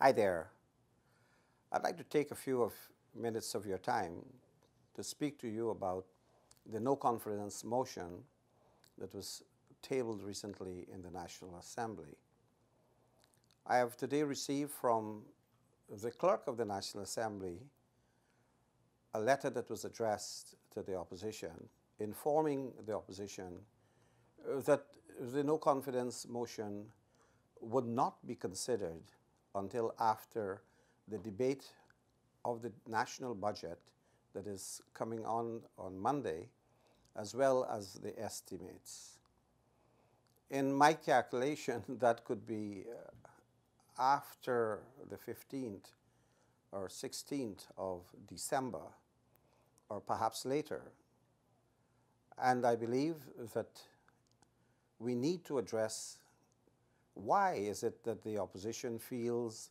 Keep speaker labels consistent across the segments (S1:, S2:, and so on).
S1: Hi there. I'd like to take a few minutes of your time to speak to you about the no confidence motion that was tabled recently in the National Assembly. I have today received from the clerk of the National Assembly a letter that was addressed to the opposition, informing the opposition that the no confidence motion would not be considered until after the debate of the national budget that is coming on Monday, as well as the estimates. In my calculation, that could be after the 15th or 16th of December, or perhaps later. And I believe that we need to address why is it that the opposition feels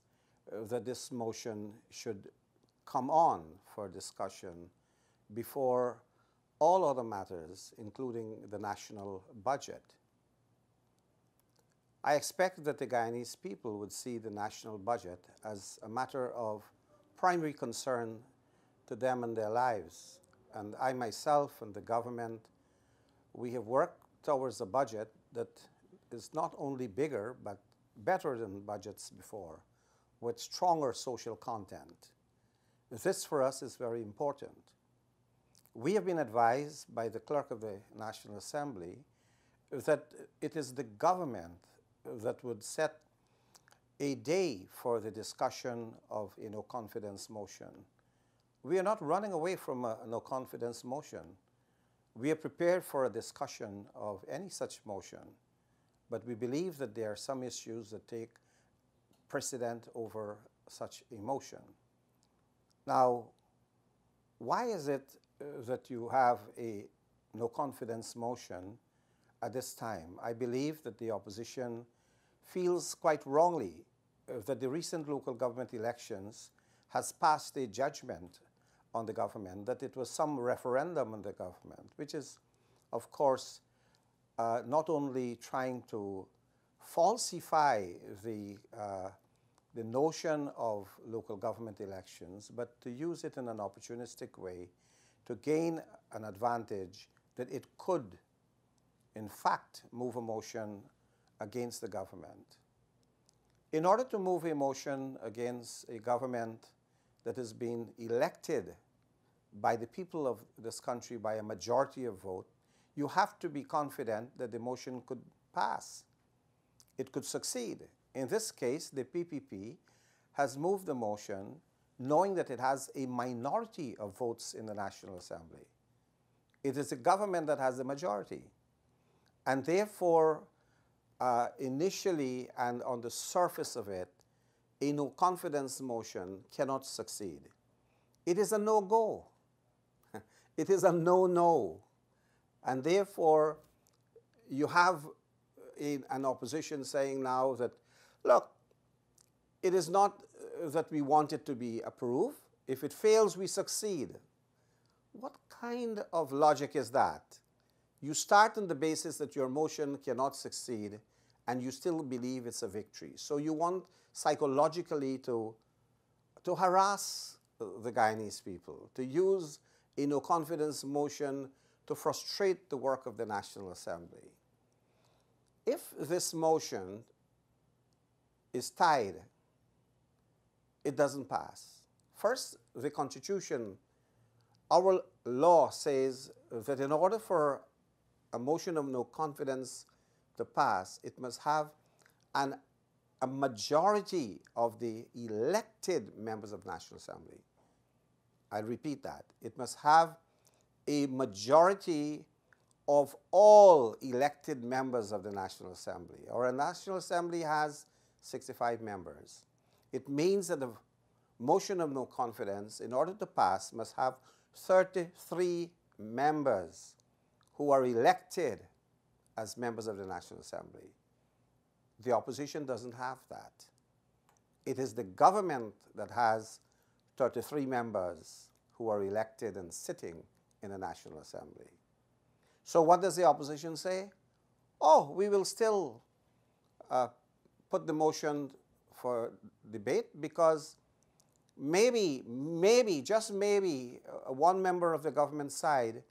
S1: that this motion should come on for discussion before all other matters, including the national budget. I expect that the Guyanese people would see the national budget as a matter of primary concern to them and their lives. And I myself and the government, we have worked towards a budget that is not only bigger, but better than budgets before, with stronger social content. This for us is very important. We have been advised by the clerk of the National Assembly that it is the government that would set a day for the discussion of a no confidence motion. We are not running away from a no confidence motion. We are prepared for a discussion of any such motion, but we believe that there are some issues that take precedent over such a motion. Now, why is it that you have a no confidence motion at this time? I believe that the opposition feels quite wrongly that the recent local government elections has passed a judgment on the government, that it was some referendum on the government, which is, of course, not only trying to falsify the notion of local government elections, but to use it in an opportunistic way to gain an advantage that it could, in fact, move a motion against the government. In order to move a motion against a government that has been elected by the people of this country by a majority of vote, you have to be confident that the motion could pass. It could succeed. In this case, the PPP has moved the motion knowing that it has a minority of votes in the National Assembly. It is the government that has the majority. And therefore, initially and on the surface of it, a no confidence motion cannot succeed. It is a no-go. It is a no-no. And therefore, you have an opposition saying now that, look, it is not that we want it to be approved. If it fails, we succeed. What kind of logic is that? You start on the basis that your motion cannot succeed, and you still believe it's a victory. So you want psychologically to harass the Guyanese people, to use a no confidence motion to frustrate the work of the National Assembly. If this motion is tied, it doesn't pass. First, the Constitution, our law says that in order for a motion of no confidence to pass, it must have a majority of the elected members of the National Assembly. I repeat that. It must have a majority of all elected members of the National Assembly. Our National Assembly has 65 members. It means that the motion of no confidence, in order to pass, must have 33 members who are elected as members of the National Assembly. The opposition doesn't have that. It is the government that has 33 members who are elected and sitting in the National Assembly. So what does the opposition say? Oh, we will still put the motion for debate because maybe, just maybe, one member of the government side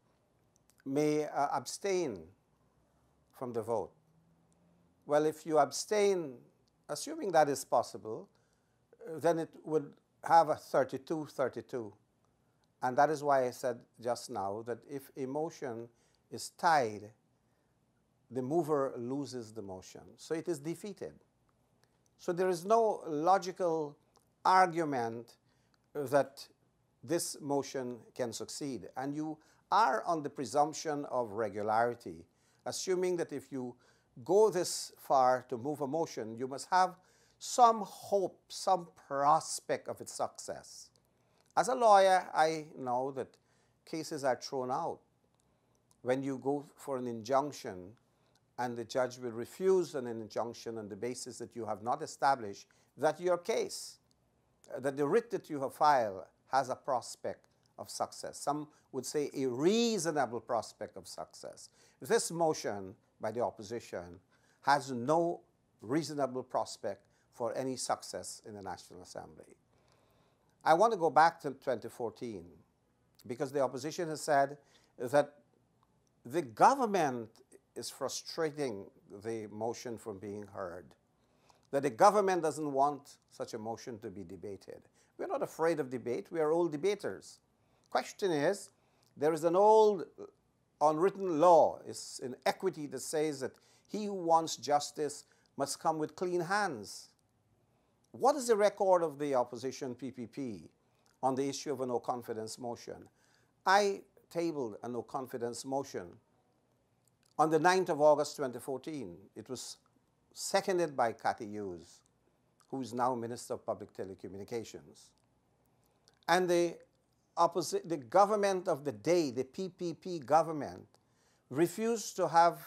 S1: may abstain from the vote. Well, if you abstain, assuming that is possible, then it would have a 32-32. And that is why I said just now that if a motion is tied, the mover loses the motion. So it is defeated. So there is no logical argument that this motion can succeed. And you are on the presumption of regularity, assuming that if you go this far to move a motion, you must have some hope, some prospect of its success. As a lawyer, I know that cases are thrown out when you go for an injunction and the judge will refuse an injunction on the basis that you have not established that your case, that the writ that you have filed has a prospect of success. Some would say a reasonable prospect of success. This motion by the opposition has no reasonable prospect for any success in the National Assembly. I want to go back to 2014 because the opposition has said that the government is frustrating the motion from being heard, that the government doesn't want such a motion to be debated. We're not afraid of debate. We are old debaters. Question is, there is an old unwritten law in equity that says that he who wants justice must come with clean hands. What is the record of the opposition PPP on the issue of a no-confidence motion? I tabled a no-confidence motion on the 9th of August 2014. It was seconded by Cathy Hughes, who is now Minister of Public Telecommunications. And the government of the day, the PPP government, refused to have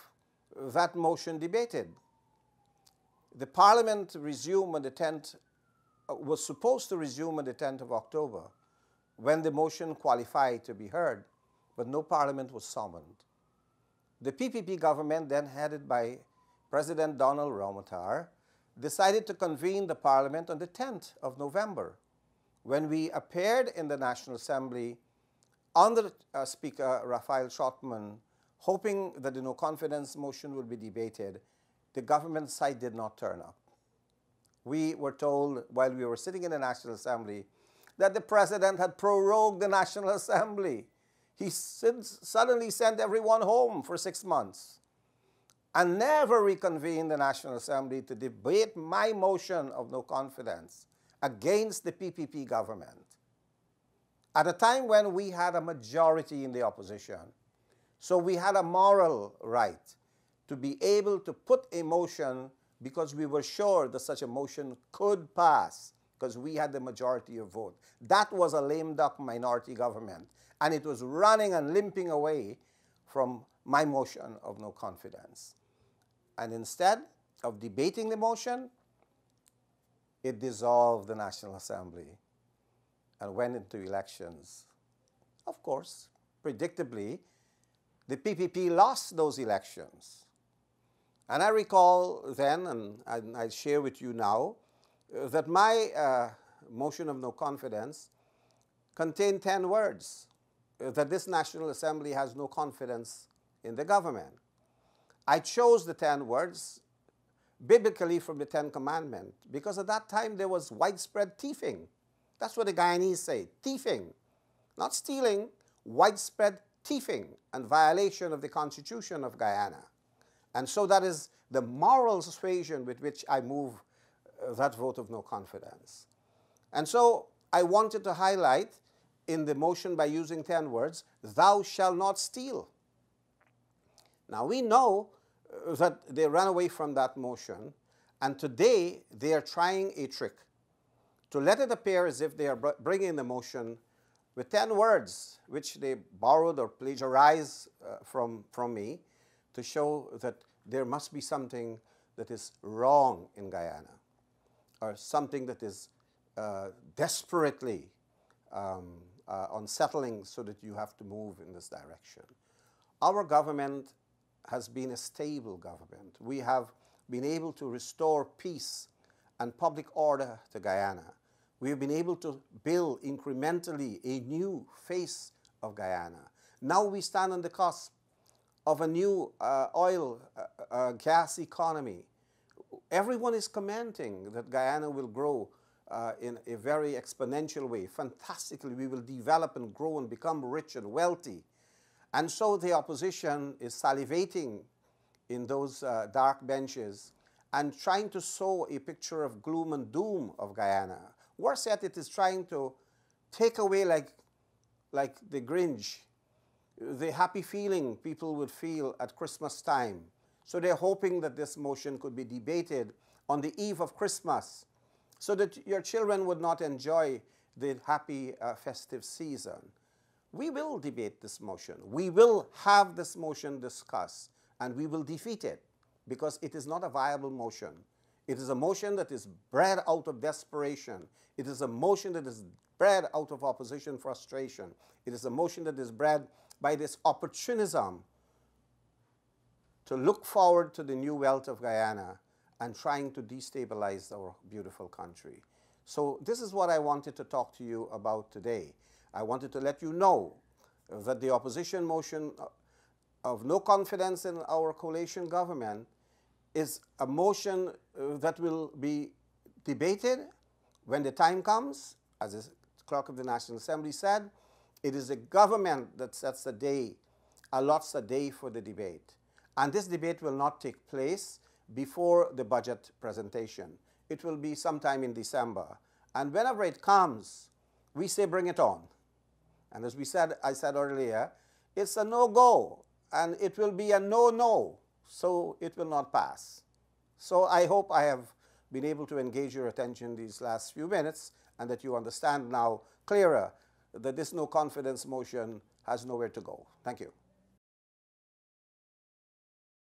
S1: that motion debated. The Parliament resumed on the 10th, was supposed to resume on the 10th of October when the motion qualified to be heard, but no Parliament was summoned. The PPP government, then headed by President Donald Ramotar, decided to convene the Parliament on the 10th of November. When we appeared in the National Assembly under Speaker Raphael Trotman, hoping that the no-confidence motion would be debated, the government side did not turn up. We were told while we were sitting in the National Assembly that the President had prorogued the National Assembly. He suddenly sent everyone home for 6 months and never reconvened the National Assembly to debate my motion of no confidence against the PPP government at a time when we had a majority in the opposition. So we had a moral right to be able to put a motion because we were sure that such a motion could pass because we had the majority of vote. That was a lame duck minority government, and it was running and limping away from my motion of no confidence. And instead of debating the motion, it dissolved the National Assembly and went into elections. Of course, predictably, the PPP lost those elections. And I recall then, and I share with you now, that my motion of no confidence contained 10 words, that this National Assembly has no confidence in the government. I chose the 10 words biblically from the 10 Commandments because at that time there was widespread thieving. That's what the Guyanese say, thieving. Not stealing, widespread thieving and violation of the Constitution of Guyana. And so that is the moral persuasion with which I move that vote of no confidence. And so I wanted to highlight in the motion by using 10 words, thou shalt not steal. Now we know that they ran away from that motion, and today they are trying a trick to let it appear as if they are bringing the motion with 10 words, which they borrowed or plagiarized from me, to show that there must be something that is wrong in Guyana, or something that is desperately unsettling so that you have to move in this direction. Our government has been a stable government. We have been able to restore peace and public order to Guyana. We have been able to build incrementally a new face of Guyana. Now we stand on the cusp of a new oil, gas economy. Everyone is commenting that Guyana will grow in a very exponential way. Fantastically, we will develop and grow and become rich and wealthy. And so the opposition is salivating in those dark benches and trying to sow a picture of gloom and doom of Guyana. Worse yet, it is trying to take away, like the Grinch, the happy feeling people would feel at Christmas time. So they're hoping that this motion could be debated on the eve of Christmas so that your children would not enjoy the happy festive season. We will debate this motion. We will have this motion discussed, and we will defeat it because it is not a viable motion. It is a motion that is bred out of desperation. It is a motion that is bred out of opposition frustration. It is a motion that is bred by this opportunism to look forward to the new wealth of Guyana and trying to destabilize our beautiful country. So this is what I wanted to talk to you about today. I wanted to let you know that the opposition motion of no confidence in our coalition government is a motion that will be debated when the time comes. As the clerk of the National Assembly said, it is the government that sets a day, allots a day for the debate. And this debate will not take place before the budget presentation. It will be sometime in December. And whenever it comes, we say bring it on. And as I said earlier, it's a no-go, and it will be a no-no, so it will not pass. So I hope I have been able to engage your attention these last few minutes and that you understand now clearer that this no confidence motion has nowhere to go. Thank you.